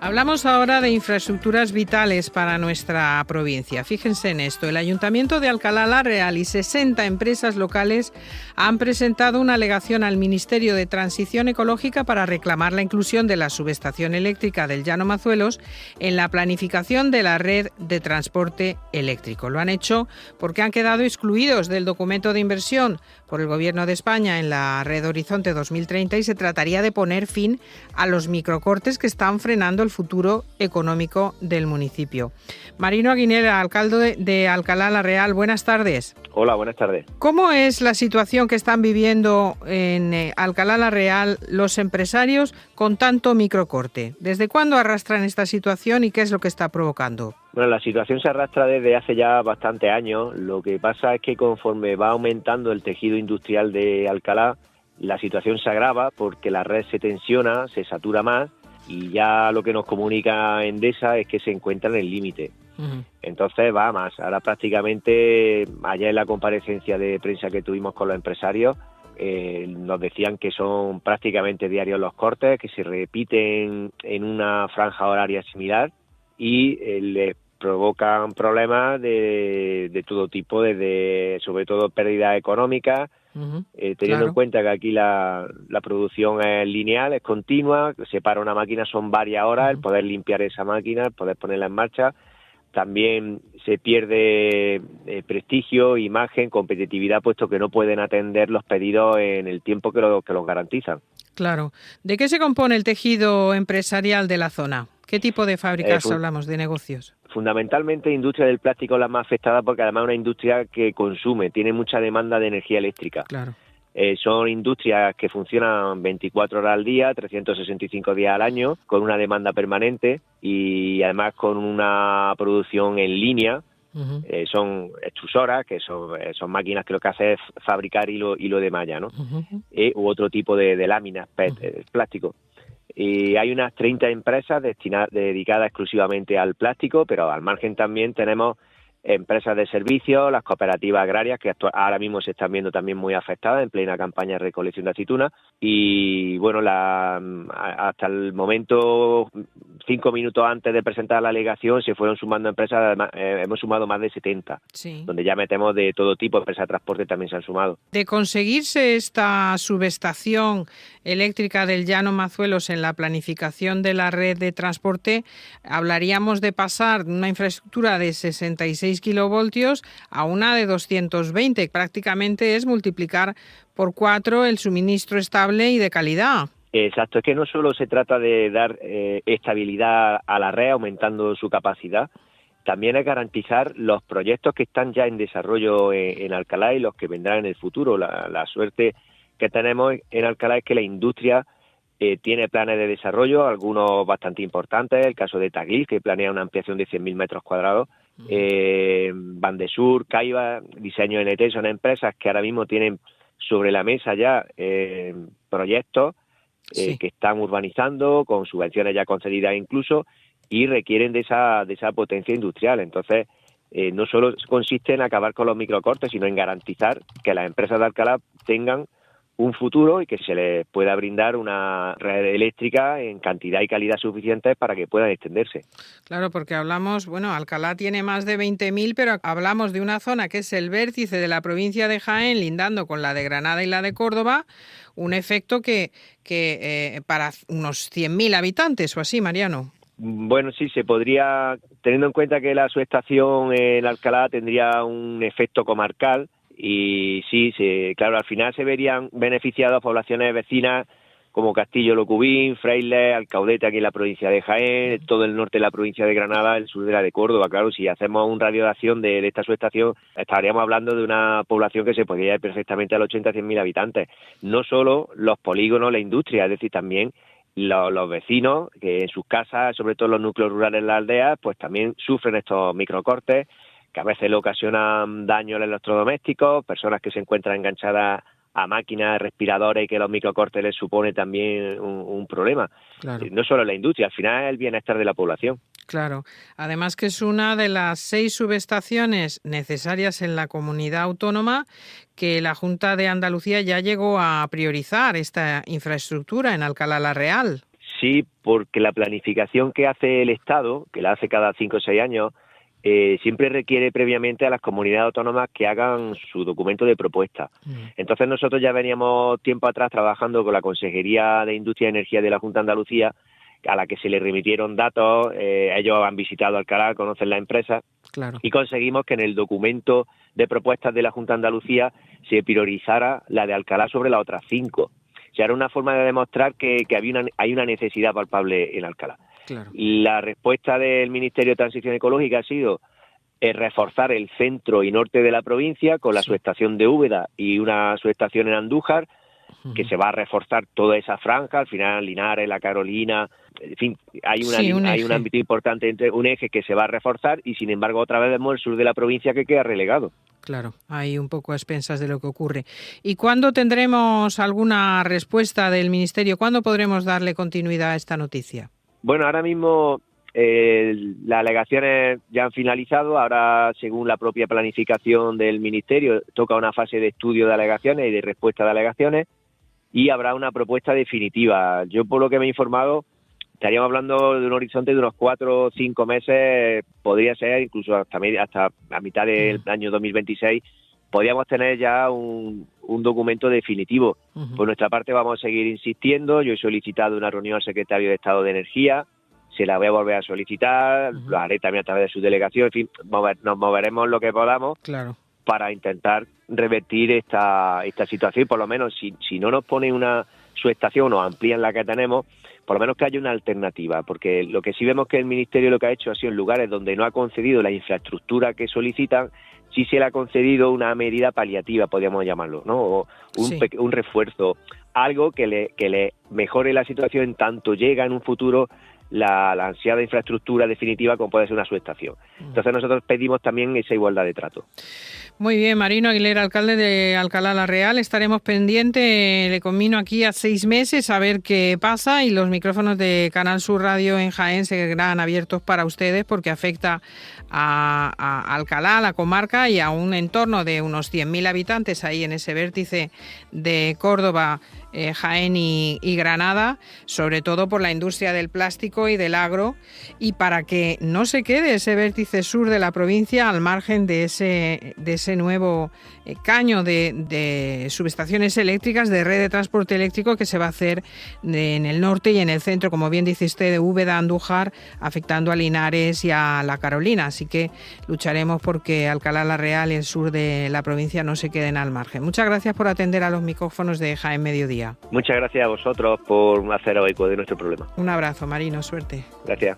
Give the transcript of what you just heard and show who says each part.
Speaker 1: Hablamos ahora de infraestructuras vitales para nuestra provincia. Fíjense en esto, el Ayuntamiento de Alcalá la Real y 60 empresas locales han presentado una alegación al Ministerio de Transición Ecológica para reclamar la inclusión de la subestación eléctrica del Llano Mazuelos en la planificación de la red de transporte eléctrico. Lo han hecho porque han quedado excluidos del documento de inversión por el Gobierno de España en la Red Horizonte 2030 y se trataría de poner fin a los microcortes que están frenando el futuro económico del municipio. Marino Aguilera, alcalde de Alcalá la Real, buenas tardes.
Speaker 2: Hola, buenas tardes.
Speaker 1: ¿Cómo es la situación que están viviendo en Alcalá la Real los empresarios con tanto microcorte? ¿Desde cuándo arrastran esta situación y qué es lo que está provocando?
Speaker 2: Bueno, la situación se arrastra desde hace ya bastantes años. Lo que pasa es que conforme va aumentando el tejido industrial de Alcalá, la situación se agrava porque la red se tensiona, se satura más y ya lo que nos comunica Endesa es que se encuentra en el límite. Entonces va más. Ahora prácticamente, ayer en la comparecencia de prensa que tuvimos con los empresarios, nos decían que son prácticamente diarios los cortes, que se repiten en una franja horaria similar y les provocan problemas de todo tipo, desde sobre todo pérdidas económicas, teniendo en cuenta que aquí la producción es lineal, es continua, se para una máquina, son varias horas, el poder limpiar esa máquina, el poder ponerla en marcha. También se pierde prestigio, imagen, competitividad, puesto que no pueden atender los pedidos en el tiempo que los garantizan.
Speaker 1: Claro. ¿De qué se compone el tejido empresarial de la zona? ¿Qué tipo de fábricas hablamos, de negocios?
Speaker 2: Fundamentalmente industria del plástico es la más afectada porque además es una industria que consume, tiene mucha demanda de energía eléctrica.
Speaker 1: Claro.
Speaker 2: Son industrias que funcionan 24 horas al día, 365 días al año, con una demanda permanente y además con una producción en línea. Son extrusoras, que son máquinas que lo que hacen es fabricar hilo de malla, ¿no? U otro tipo de láminas, PET, plástico. Y hay unas 30 empresas dedicadas exclusivamente al plástico, pero al margen también tenemos empresas de servicios, las cooperativas agrarias, que ahora mismo se están viendo también muy afectadas en plena campaña de recolección de aceitunas. Y bueno, hasta el momento, 5 minutos antes de presentar la alegación, se fueron sumando empresas, además, hemos sumado más de 70, sí, donde ya metemos de todo tipo, empresas de transporte también se han sumado.
Speaker 1: De conseguirse esta subestación eléctrica del Llano Mazuelos en la planificación de la red de transporte, hablaríamos de pasar de una infraestructura de 66 kilovoltios a una de 220. Prácticamente es multiplicar por 4 el suministro estable y de calidad.
Speaker 2: Exacto, es que no solo se trata de dar estabilidad a la red aumentando su capacidad, también es garantizar los proyectos que están ya en desarrollo en Alcalá y los que vendrán en el futuro. La suerte que tenemos en Alcalá es que la industria tiene planes de desarrollo, algunos bastante importantes, el caso de Taglif, que planea una ampliación de 100.000 metros cuadrados, Bandesur, Caiba, Diseño NT, son empresas que ahora mismo tienen sobre la mesa ya proyectos que están urbanizando, con subvenciones ya concedidas incluso, y requieren de esa potencia industrial. Entonces, no solo consiste en acabar con los microcortes, sino en garantizar que las empresas de Alcalá tengan un futuro y que se les pueda brindar una red eléctrica en cantidad y calidad suficientes para que puedan extenderse.
Speaker 1: Claro, porque hablamos, Alcalá tiene más de 20.000, pero hablamos de una zona que es el vértice de la provincia de Jaén, lindando con la de Granada y la de Córdoba, un efecto que para unos 100.000 habitantes o así, Mariano.
Speaker 2: Bueno, sí, se podría, teniendo en cuenta que la subestación en Alcalá tendría un efecto comarcal, y sí, claro, al final se verían beneficiadas poblaciones vecinas como Castillo Locubín, Frailes, Alcaudete aquí en la provincia de Jaén, todo el norte de la provincia de Granada, el sur de la de Córdoba. Claro, si hacemos un radio de acción de esta subestación, estaríamos hablando de una población que se podría ir perfectamente a los 80-100.000 habitantes. No solo los polígonos, la industria, es decir, también los vecinos, que en sus casas, sobre todo en los núcleos rurales en las aldeas, pues también sufren estos microcortes, que a veces le ocasionan daño a los electrodomésticos, personas que se encuentran enganchadas a máquinas, respiradores, y que los microcortes les supone también un problema.
Speaker 1: Claro.
Speaker 2: No solo la industria, al final es el bienestar de la población.
Speaker 1: Claro, además que es una de las 6 subestaciones necesarias en la comunidad autónoma que la Junta de Andalucía ya llegó a priorizar esta infraestructura en Alcalá la Real.
Speaker 2: Sí, porque la planificación que hace el Estado, que la hace cada 5 o 6 años, siempre requiere previamente a las comunidades autónomas que hagan su documento de propuesta. Entonces nosotros ya veníamos tiempo atrás trabajando con la Consejería de Industria y Energía de la Junta de Andalucía, a la que se le remitieron datos, ellos han visitado Alcalá, conocen la empresa,
Speaker 1: Claro.
Speaker 2: y conseguimos que en el documento de propuestas de la Junta de Andalucía se priorizara la de Alcalá sobre las otras 5. O sea, era una forma de demostrar que hay una necesidad palpable en Alcalá.
Speaker 1: Claro.
Speaker 2: La respuesta del Ministerio de Transición Ecológica ha sido reforzar el centro y norte de la provincia con la subestación de Úbeda y una subestación en Andújar, que se va a reforzar toda esa franja, al final Linares, La Carolina, en fin, hay un ámbito importante, entre un eje que se va a reforzar y sin embargo otra vez vemos el sur de la provincia que queda relegado.
Speaker 1: Claro, hay un poco a expensas de lo que ocurre. ¿Y cuándo tendremos alguna respuesta del Ministerio? ¿Cuándo podremos darle continuidad a esta noticia?
Speaker 2: Bueno, ahora mismo las alegaciones ya han finalizado. Ahora, según la propia planificación del Ministerio, toca una fase de estudio de alegaciones y de respuesta de alegaciones y habrá una propuesta definitiva. Yo, por lo que me he informado, estaríamos hablando de un horizonte de unos 4 o 5 meses, podría ser incluso hasta a mitad del año 2026, podríamos tener ya un documento definitivo. Por nuestra parte vamos a seguir insistiendo. Yo he solicitado una reunión al secretario de Estado de Energía, se la voy a volver a solicitar, lo haré también a través de su delegación, en fin, nos moveremos lo que podamos para intentar revertir esta situación y por lo menos si no nos ponen una subestación o amplían la que tenemos, por lo menos que haya una alternativa, porque lo que sí vemos que el Ministerio lo que ha hecho ha sido en lugares donde no ha concedido la infraestructura que solicitan, sí se le ha concedido una medida paliativa, podríamos llamarlo, ¿no? O un refuerzo, algo que le mejore la situación en tanto llega en un futuro la ansiada infraestructura definitiva como puede ser una subestación. Entonces nosotros pedimos también esa igualdad de trato.
Speaker 1: Muy bien, Marino Aguilera, alcalde de Alcalá la Real. Estaremos pendientes, le conmino aquí a 6 meses a ver qué pasa y los micrófonos de Canal Sur Radio en Jaén seguirán abiertos para ustedes porque afecta a Alcalá, a la comarca y a un entorno de unos 100.000 habitantes ahí en ese vértice de Córdoba, Jaén y Granada, sobre todo por la industria del plástico y del agro, y para que no se quede ese vértice sur de la provincia al margen de ese nuevo caño de subestaciones eléctricas, de red de transporte eléctrico que se va a hacer en el norte y en el centro, como bien dice usted, de Úbeda, Andújar, afectando a Linares y a La Carolina. Así que lucharemos porque Alcalá la Real y el sur de la provincia no se queden al margen. Muchas gracias por atender a los micrófonos de Jaén Mediodía.
Speaker 2: Muchas gracias a vosotros por hacer eco de nuestro problema.
Speaker 1: Un abrazo, Marino, suerte.
Speaker 2: Gracias.